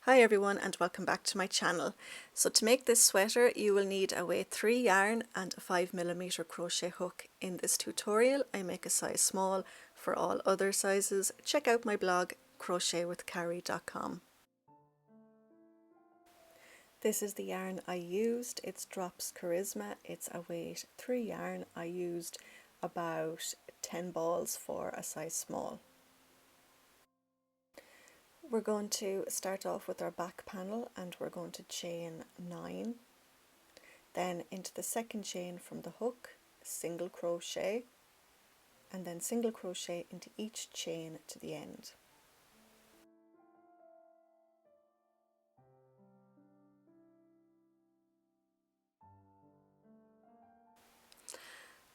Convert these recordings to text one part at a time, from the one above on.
Hi everyone and welcome back to my channel. So to make this sweater you will need a weight 3 yarn and a 5mm crochet hook. In this tutorial I make a size small. For all other sizes check out my blog crochetwithcarrie.com. This is the yarn I used. It's Drops Charisma. It's a weight 3 yarn. I used about 10 balls for a size small. We're going to start off with our back panel and we're going to chain 9, then into the second chain from the hook, single crochet, and then single crochet into each chain to the end.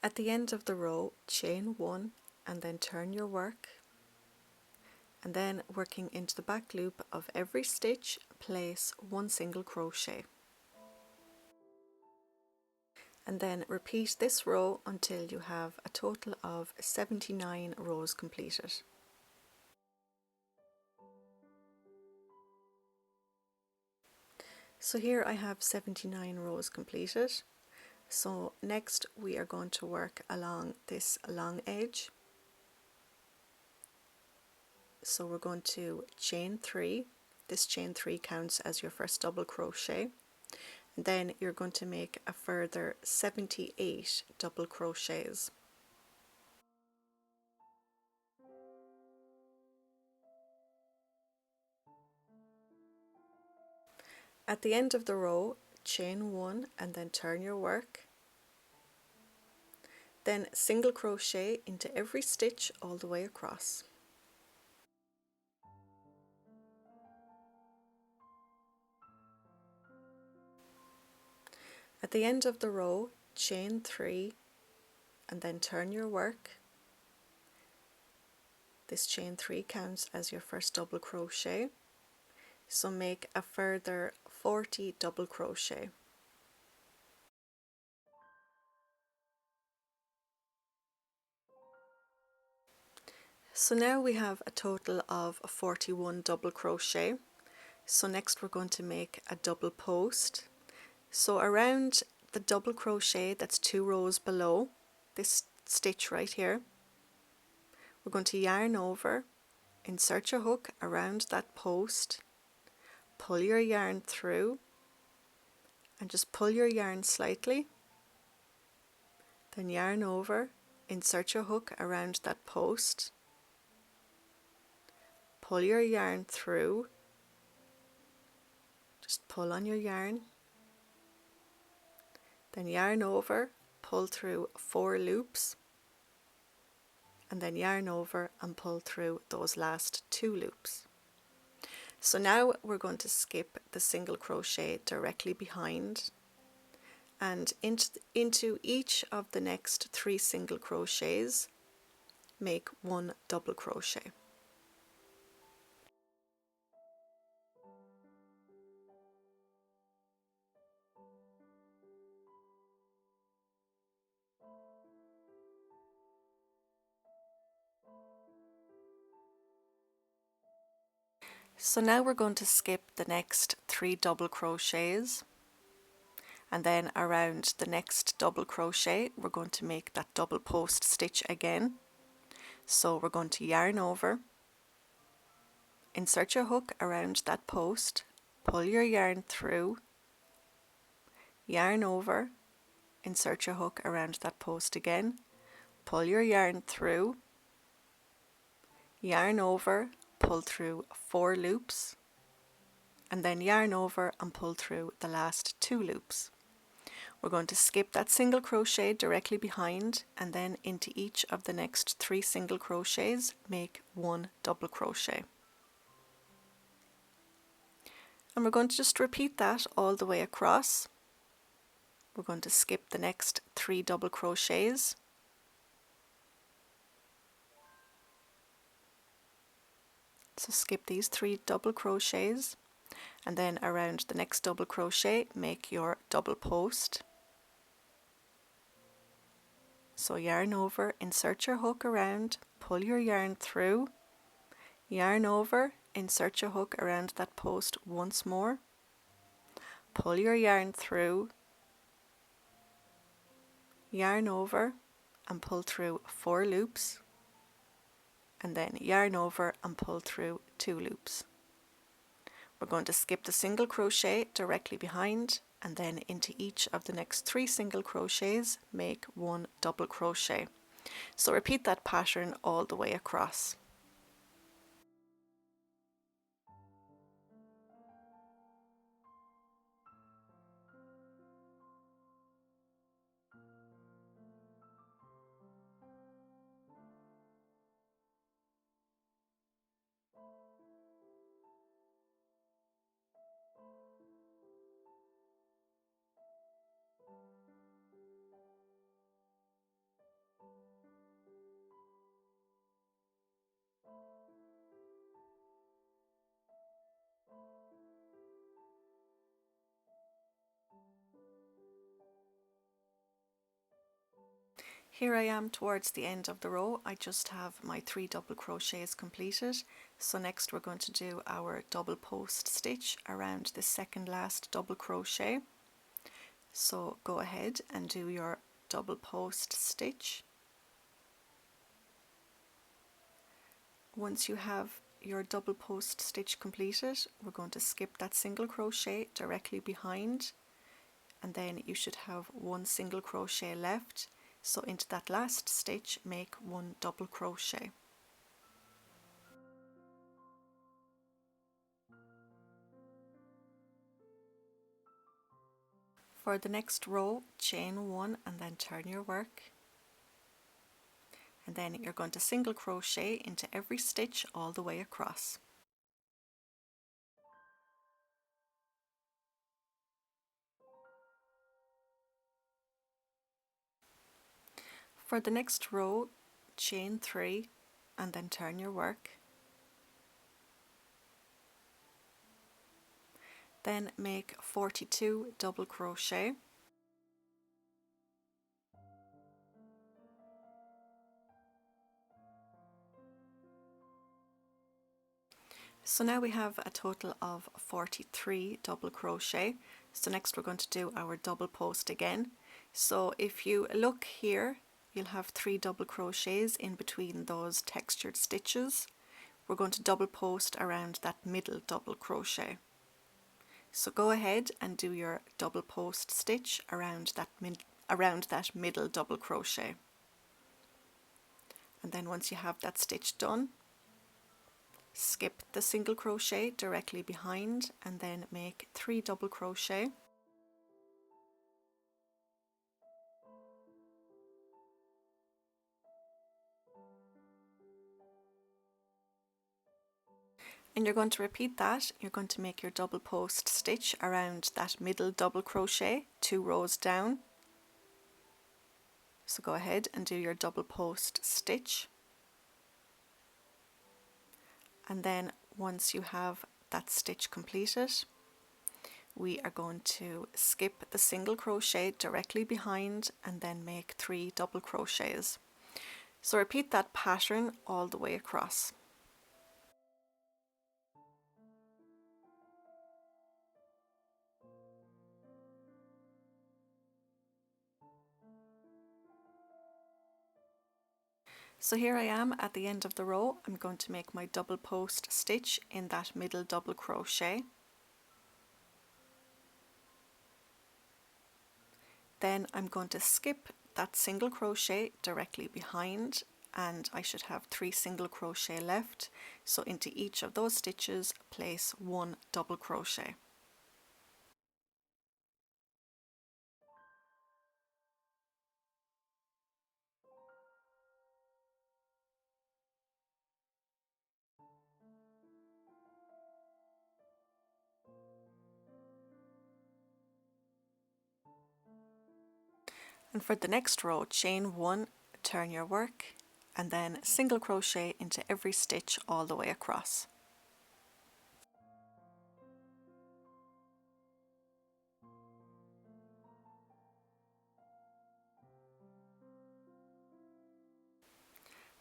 At the end of the row, chain 1 and then turn your work, and then working into the back loop of every stitch, place 1 single crochet. And then repeat this row until you have a total of 79 rows completed. So here I have 79 rows completed. So next we are going to work along this long edge. So we're going to chain 3. This chain 3 counts as your first double crochet. And then you're going to make a further 78 double crochets. At the end of the row, chain 1 and then turn your work. Then single crochet into every stitch all the way across. At the end of the row, chain 3 and then turn your work. This chain 3 counts as your first double crochet, so make a further 40 double crochet. So now we have a total of 41 double crochet. So next we're going to make a double post. So around the double crochet that's 2 rows below this stitch right here, we're going to yarn over, insert your hook around that post, pull your yarn through and just pull your yarn slightly, then yarn over, insert your hook around that post, pull your yarn through, just pull on your yarn, then yarn over, pull through 4 loops, and then yarn over and pull through those last 2 loops. So now we're going to skip the single crochet directly behind, and into each of the next 3 single crochets make 1 double crochet. So now we're going to skip the next 3 double crochets, and then around the next double crochet we're going to make that double post stitch again. So we're going to yarn over, insert your hook around that post, pull your yarn through, yarn over, insert your hook around that post again, pull your yarn through, yarn over, pull through 4 loops, and then yarn over and pull through the last 2 loops. We're going to skip that single crochet directly behind, and then into each of the next 3 single crochets make 1 double crochet. And we're going to just repeat that all the way across. We're going to skip the next 3 double crochets, so skip these 3 double crochets, and then around the next double crochet make your double post. So yarn over, insert your hook around, pull your yarn through, yarn over, insert your hook around that post once more, pull your yarn through, yarn over and pull through 4 loops, and then yarn over and pull through 2 loops. We're going to skip the single crochet directly behind, and then into each of the next 3 single crochets make 1 double crochet. So repeat that pattern all the way across. Here I am towards the end of the row. I just have my 3 double crochets completed. So next we're going to do our double post stitch around the second last double crochet. So go ahead and do your double post stitch. Once you have your double post stitch completed, we're going to skip that single crochet directly behind, and then you should have 1 single crochet left. So into that last stitch make 1 double crochet. For the next row, chain 1 and then turn your work, and then you're going to single crochet into every stitch all the way across. For the next row, chain 3 and then turn your work. Then make 42 double crochet. So now we have a total of 43 double crochet. So next we're going to do our double post again. So if you look here, you'll have 3 double crochets in between those textured stitches. We're going to double post around that middle double crochet. So go ahead and do your double post stitch around that middle double crochet. And then once you have that stitch done, skip the single crochet directly behind and then make 3 double crochet. And you're going to repeat that. You're going to make your double post stitch around that middle double crochet 2 rows down. So go ahead and do your double post stitch, and then once you have that stitch completed, we are going to skip the single crochet directly behind and then make 3 double crochets. So repeat that pattern all the way across. So here I am at the end of the row. I'm going to make my double post stitch in that middle double crochet. Then I'm going to skip that single crochet directly behind, and I should have 3 single crochet left. So into each of those stitches place 1 double crochet. And for the next row, chain 1, turn your work, and then single crochet into every stitch all the way across.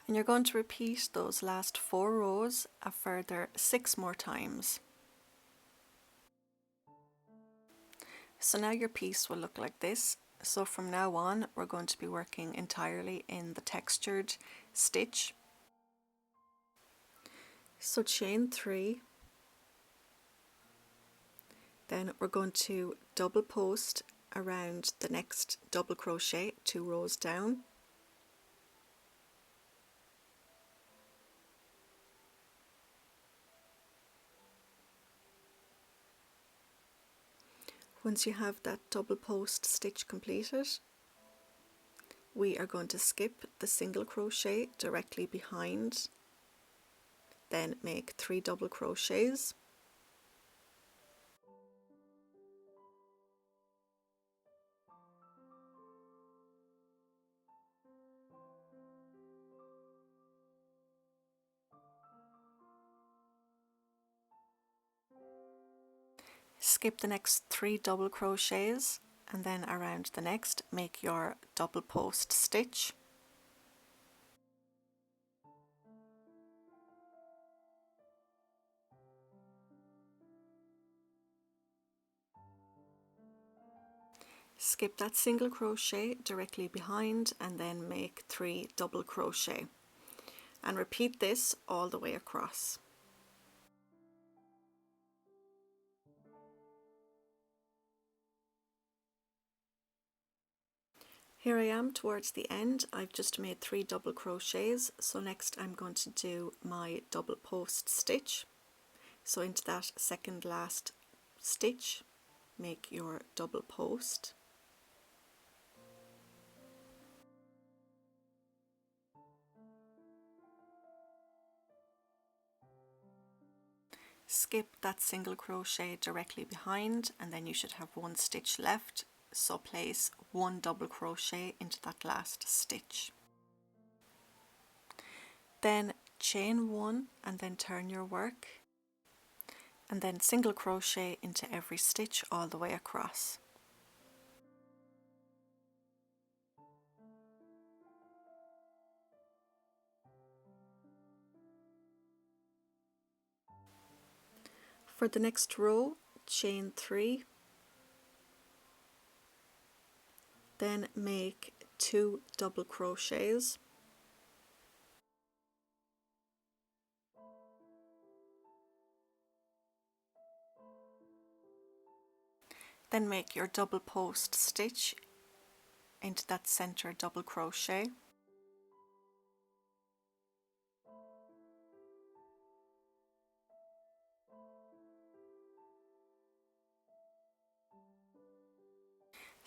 And you're going to repeat those last 4 rows a further 6 more times. So now your piece will look like this. So from now on we're going to be working entirely in the textured stitch. So chain 3, then we're going to double post around the next double crochet 2 rows down. Once you have that double post stitch completed, we are going to skip the single crochet directly behind, then make 3 double crochets. Skip the next 3 double crochets, and then around the next make your double post stitch. Skip that single crochet directly behind and then make 3 double crochet, and repeat this all the way across. Here I am towards the end. I've just made 3 double crochets, so next I'm going to do my double post stitch. So into that second last stitch, make your double post. Skip that single crochet directly behind, and then you should have 1 stitch left, so place 1 double crochet into that last stitch. Then chain 1 and then turn your work, and then single crochet into every stitch all the way across. For the next row, chain 3, then make 2 double crochets, then make your double post stitch into that center double crochet.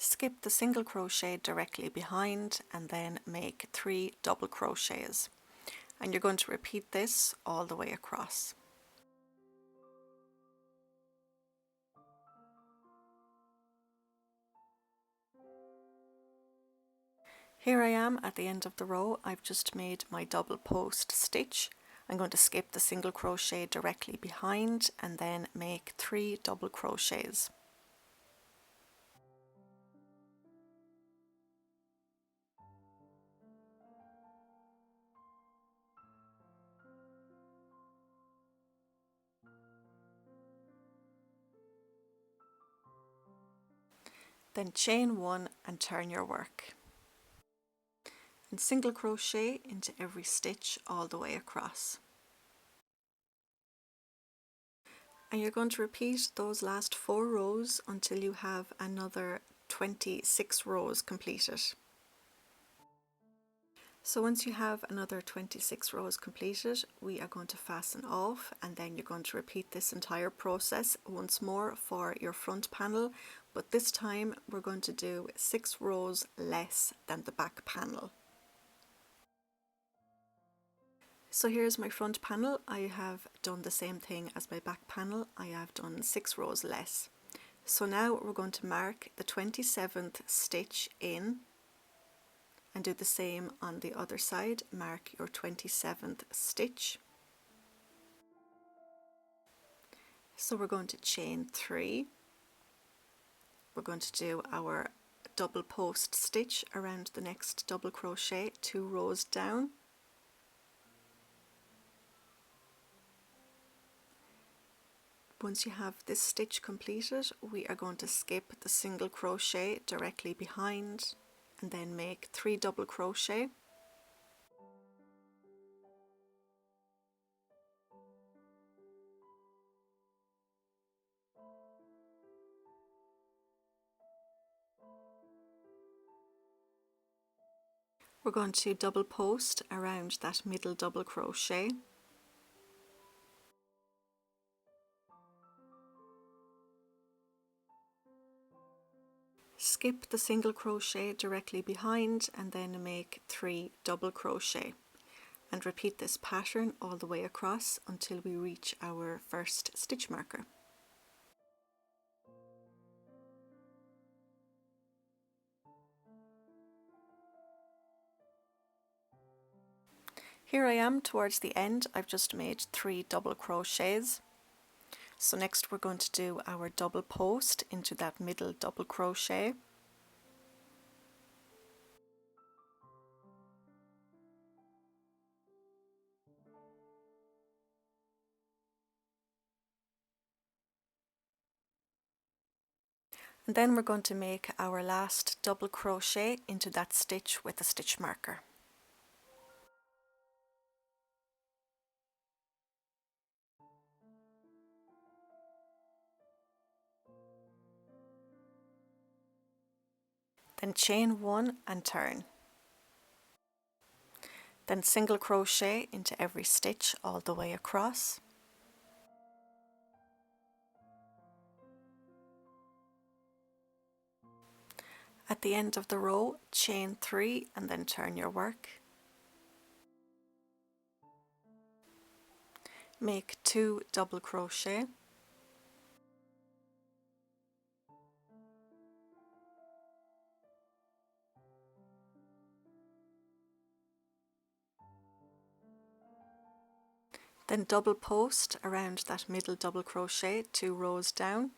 Skip the single crochet directly behind and then make 3 double crochets, and you're going to repeat this all the way across. Here I am at the end of the row. I've just made my double post stitch. I'm going to skip the single crochet directly behind and then make 3 double crochets. Then chain 1 and turn your work, and single crochet into every stitch all the way across. And you're going to repeat those last 4 rows until you have another 26 rows completed. So once you have another 26 rows completed, we are going to fasten off, and then you're going to repeat this entire process once more for your front panel, but this time we're going to do 6 rows less than the back panel. So here's my front panel. I have done the same thing as my back panel. I have done 6 rows less. So now we're going to mark the 27th stitch in and do the same on the other side. Mark your 27th stitch. So we're going to chain 3. We're going to do our double post stitch around the next double crochet 2 rows down. Once you have this stitch completed, we are going to skip the single crochet directly behind and then make 3 double crochet. We're going to double post around that middle double crochet. Skip the single crochet directly behind and then make 3 double crochet, and repeat this pattern all the way across until we reach our first stitch marker. Here I am towards the end. I've just made 3 double crochets. So next we're going to do our double post into that middle double crochet. And then we're going to make our last double crochet into that stitch with a stitch marker. Then chain 1 and turn. Then single crochet into every stitch all the way across. At the end of the row, chain 3 and then turn your work. Make 2 double crochet. Then double post around that middle double crochet 2 rows down.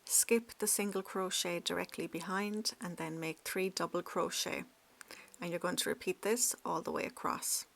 Skip the single crochet directly behind and then make 3 double crochet, and you're going to repeat this all the way across.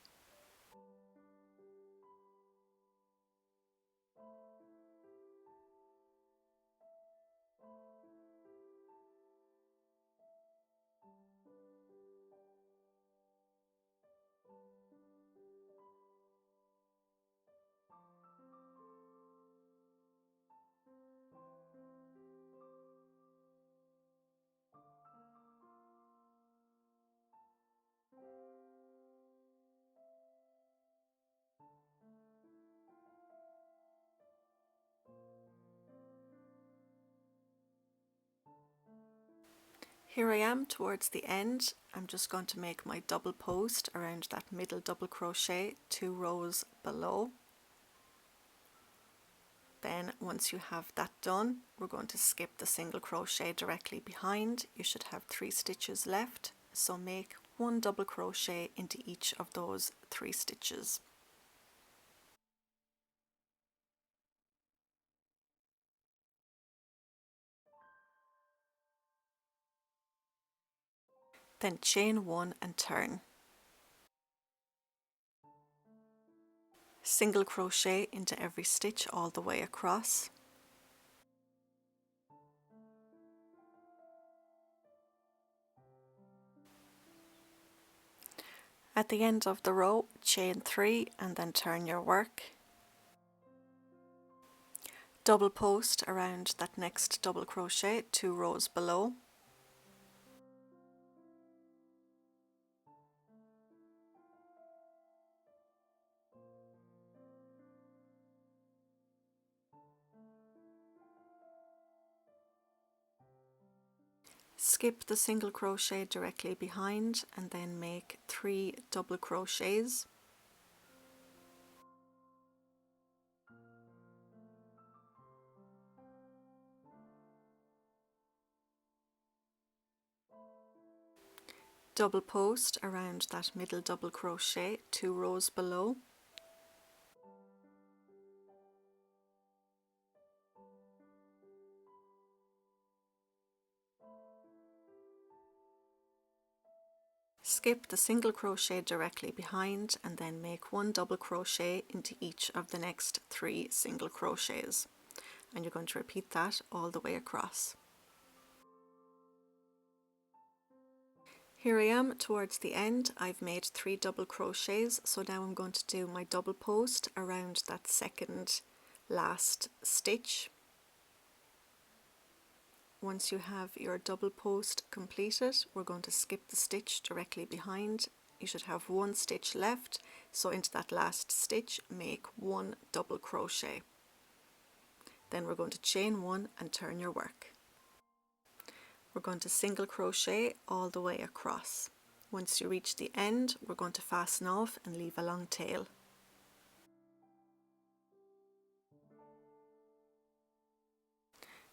Here I am towards the end. I'm just going to make my double post around that middle double crochet 2 rows below. Then once you have that done, we're going to skip the single crochet directly behind. You should have 3 stitches left, so make 1 double crochet into each of those 3 stitches. Then chain 1 and turn. Single crochet into every stitch all the way across. At the end of the row, chain 3 and then turn your work. Double post around that next double crochet 2 rows below. Skip the single crochet directly behind and then make 3 double crochets. Double post around that middle double crochet 2 rows below. skip the single crochet directly behind and then make 1 double crochet into each of the next 3 single crochets, and you're going to repeat that all the way across. Here I am towards the end. I've made 3 double crochets, so now I'm going to do my double post around that second last stitch. Once you have your double post completed, we're going to skip the stitch directly behind. You should have 1 stitch left, so into that last stitch make 1 double crochet. Then we're going to chain 1 and turn your work. We're going to single crochet all the way across. Once you reach the end, we're going to fasten off and leave a long tail.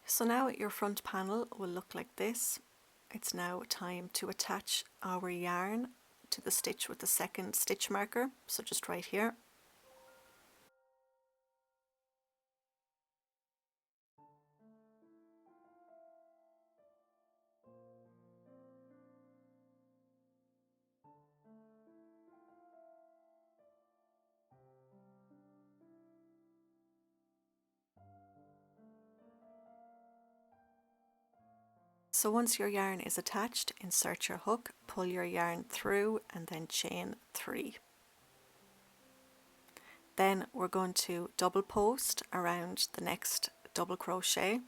So now your front panel will look like this. It's now time to attach our yarn to the stitch with the second stitch marker, so just right here. So once your yarn is attached, insert your hook, pull your yarn through and then chain 3. Then we're going to double post around the next double crochet.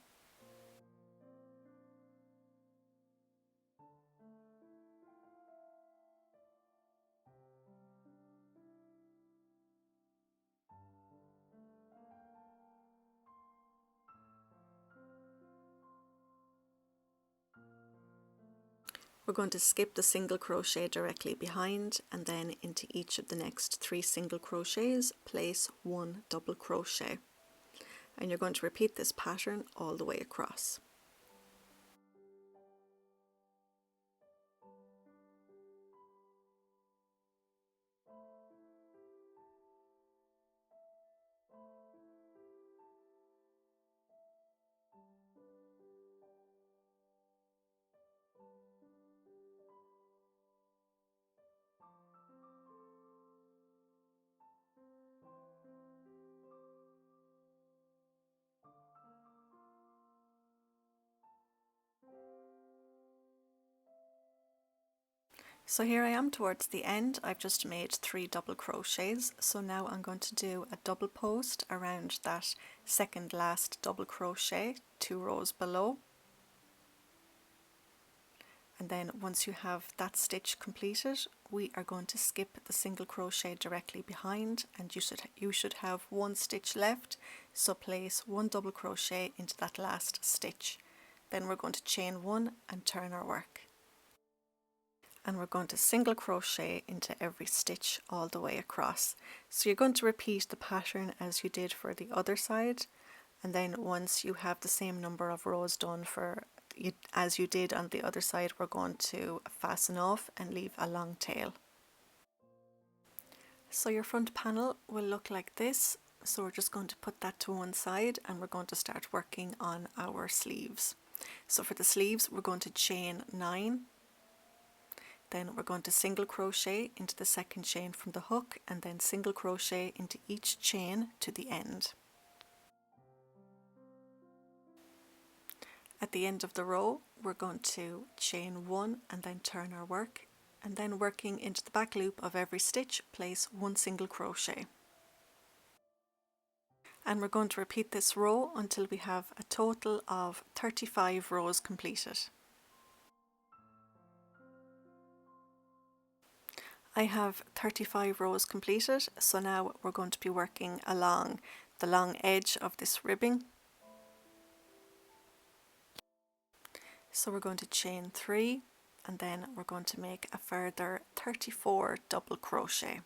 We're going to skip the single crochet directly behind, and then into each of the next 3 single crochets place 1 double crochet, and you're going to repeat this pattern all the way across. So here I am towards the end. I've just made 3 double crochets, so now I'm going to do a double post around that second last double crochet 2 rows below, and then once you have that stitch completed, we are going to skip the single crochet directly behind, and you should have 1 stitch left, so place 1 double crochet into that last stitch. Then we're going to chain 1 and turn our work. And we're going to single crochet into every stitch all the way across. So you're going to repeat the pattern as you did for the other side, and then once you have the same number of rows done as you did on the other side, we're going to fasten off and leave a long tail. So your front panel will look like this. So we're just going to put that to one side, and we're going to start working on our sleeves. So for the sleeves, we're going to chain 9. Then we're going to single crochet into the second chain from the hook, and then single crochet into each chain to the end. At the end of the row, we're going to chain 1 and then turn our work, and then working into the back loop of every stitch, place 1 single crochet. And we're going to repeat this row until we have a total of 35 rows completed. I have 35 rows completed, so now we're going to be working along the long edge of this ribbing. So we're going to chain 3, and then we're going to make a further 34 double crochet.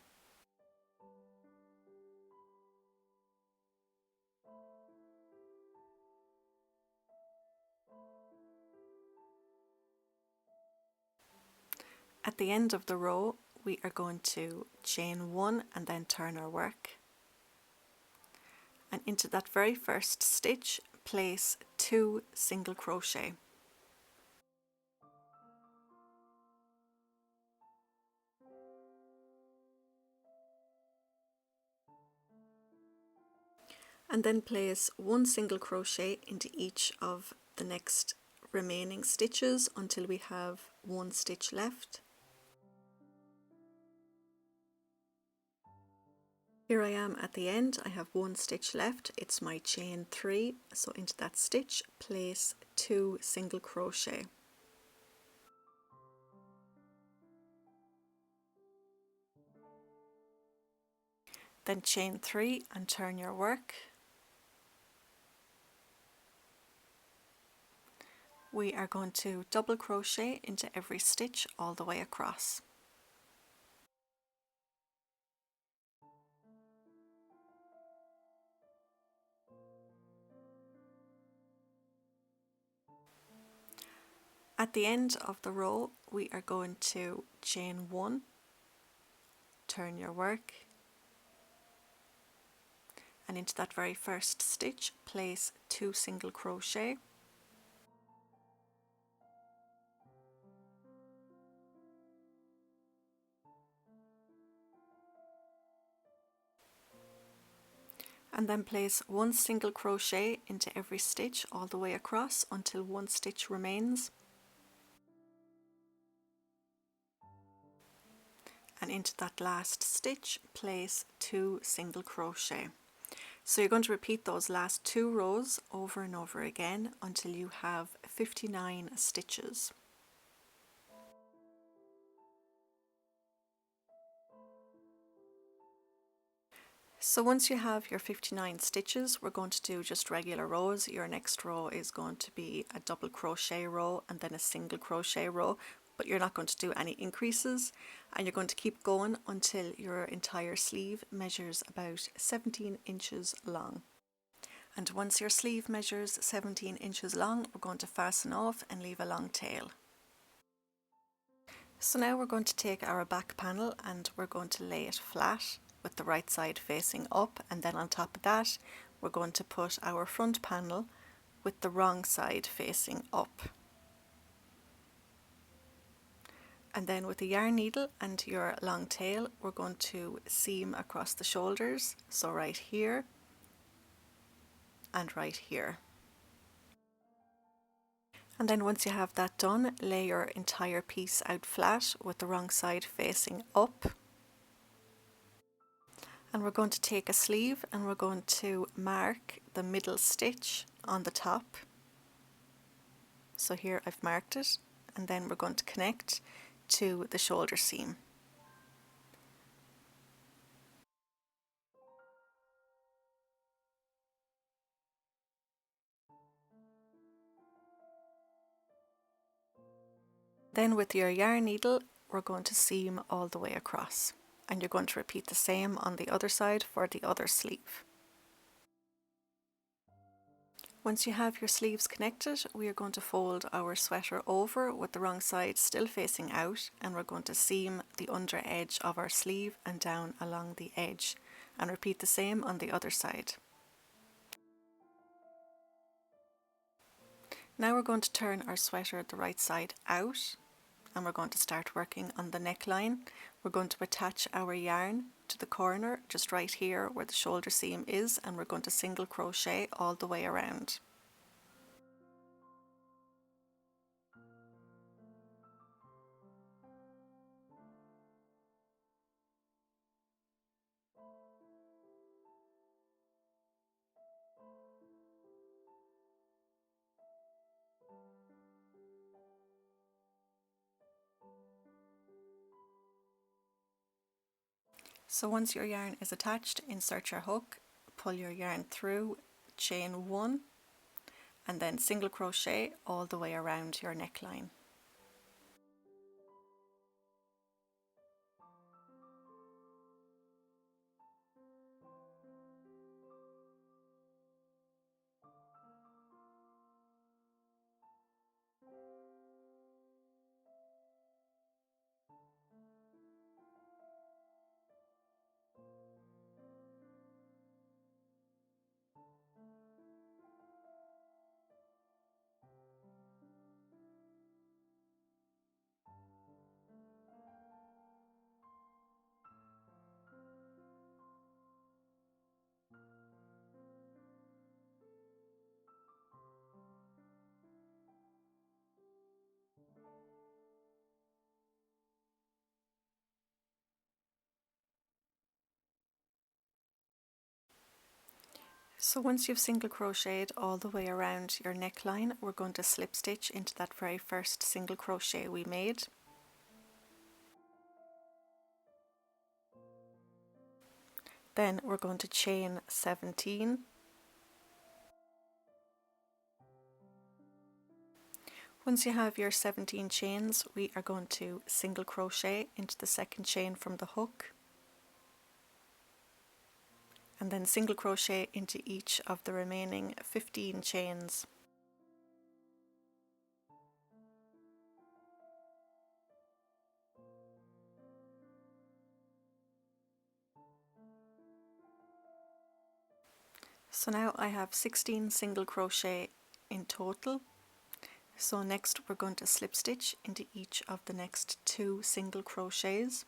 At the end of the row, we are going to chain 1 and then turn our work, and into that very first stitch place 2 single crochet. and then place one single crochet into each of the next remaining stitches until we have one stitch left. Here I am at the end. I have one stitch left. It's my chain 3, so into that stitch place 2 single crochet. Then chain 3 and turn your work. We are going to double crochet into every stitch all the way across. At the end of the row, we are going to chain 1, turn your work, and into that very first stitch place 2 single crochet. And then place 1 single crochet into every stitch all the way across until 1 stitch remains. And into that last stitch place 2 single crochet. So you're going to repeat those last 2 rows over and over again until you have 59 stitches. So once you have your 59 stitches, we're going to do just regular rows. Your next row is going to be a double crochet row and then a single crochet row, but you're not going to do any increases, and you're going to keep going until your entire sleeve measures about 17 inches long. And once your sleeve measures 17 inches long, we're going to fasten off and leave a long tail. So now we're going to take our back panel and we're going to lay it flat with the right side facing up, and then on top of that we're going to put our front panel with the wrong side facing up. And then with the yarn needle and your long tail, we're going to seam across the shoulders, so right here and right here. And then once you have that done, lay your entire piece out flat with the wrong side facing up. And we're going to take a sleeve and we're going to mark the middle stitch on the top. So here I've marked it, and then we're going to connect to the shoulder seam. Then with your yarn needle, we're going to seam all the way across, and you're going to repeat the same on the other side for the other sleeve. Once you have your sleeves connected, we are going to fold our sweater over with the wrong side still facing out, and we're going to seam the under edge of our sleeve and down along the edge, and repeat the same on the other side. Now we're going to turn our sweater the right side out, and we're going to start working on the neckline. We're going to attach our yarn to the corner just right here where the shoulder seam is, and we're going to single crochet all the way around. So once your yarn is attached, insert your hook, pull your yarn through, chain 1, and then single crochet all the way around your neckline. So once you've single crocheted all the way around your neckline, we're going to slip stitch into that very first single crochet we made. Then we're going to chain 17. Once you have your 17 chains, we are going to single crochet into the second chain from the hook, and then single crochet into each of the remaining 15 chains. So now I have 16 single crochet in total. So next we're going to slip stitch into each of the next 2 single crochets.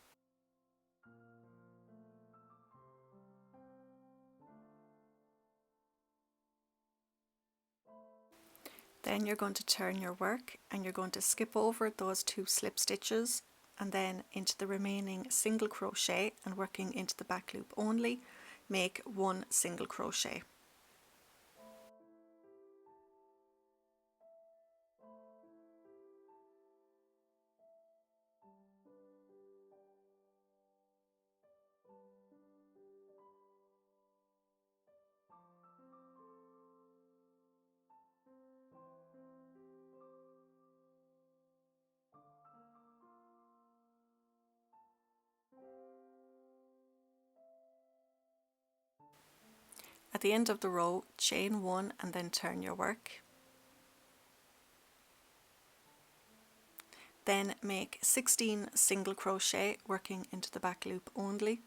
Then you're going to turn your work and you're going to skip over those 2 slip stitches and then into the remaining single crochet, and working into the back loop only, make 1 single crochet. At the end of the row, chain 1 and then turn your work. Then make 16 single crochet, working into the back loop only.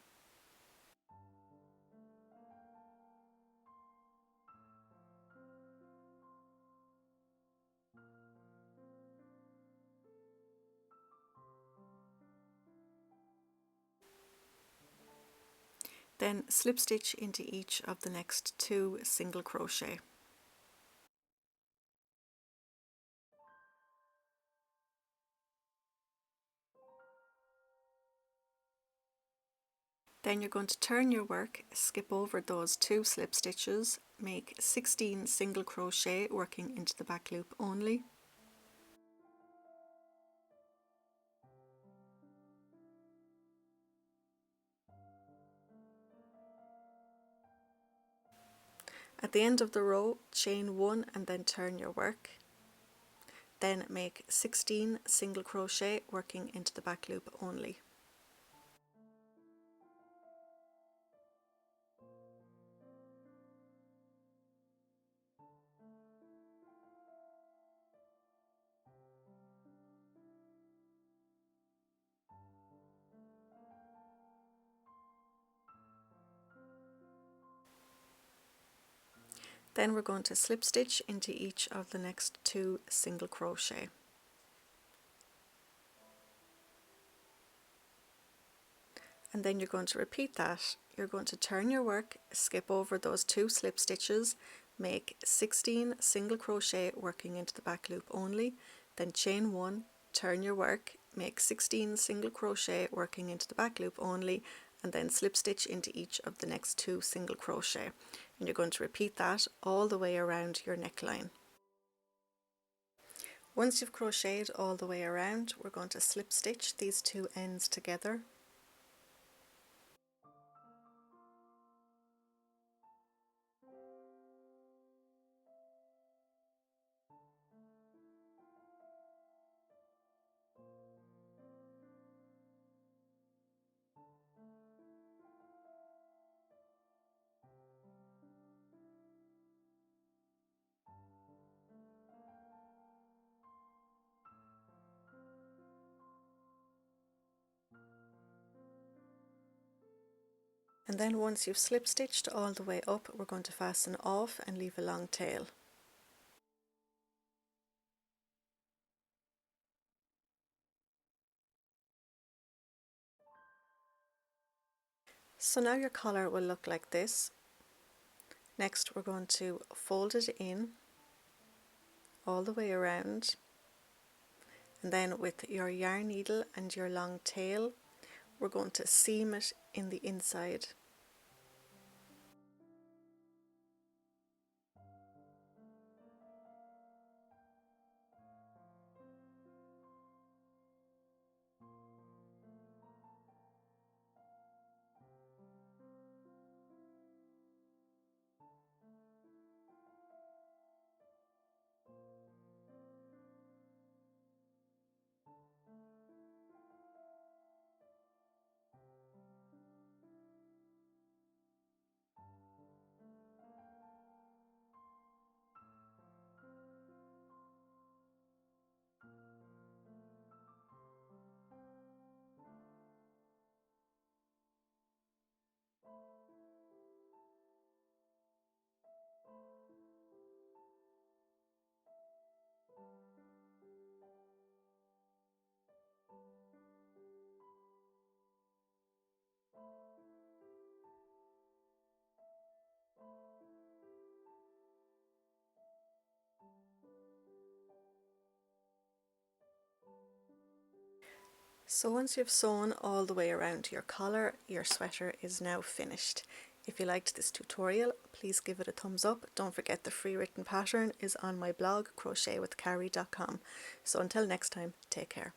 Then slip stitch into each of the next 2 single crochet. Then you're going to turn your work, skip over those 2 slip stitches, make 16 single crochet, working into the back loop only. At the end of the row, chain 1 and then turn your work. Then make 16 single crochet, working into the back loop only. Then we're going to slip stitch into each of the next 2 single crochet. And then you're going to repeat that. You're going to turn your work, skip over those 2 slip stitches, make 16 single crochet, working into the back loop only, then chain 1, turn your work, make 16 single crochet, working into the back loop only, and then slip stitch into each of the next 2 single crochet. And you're going to repeat that all the way around your neckline. Once you've crocheted all the way around, we're going to slip stitch these 2 ends together. And then once you've slip stitched all the way up, we're going to fasten off and leave a long tail. So now your collar will look like this. Next we're going to fold it in all the way around, and then with your yarn needle and your long tail, we're going to seam it in the inside. So once you've sewn all the way around your collar, your sweater is now finished. If you liked this tutorial, please give it a thumbs up. Don't forget the free written pattern is on my blog crochetwithcarrie.com. So until next time, take care.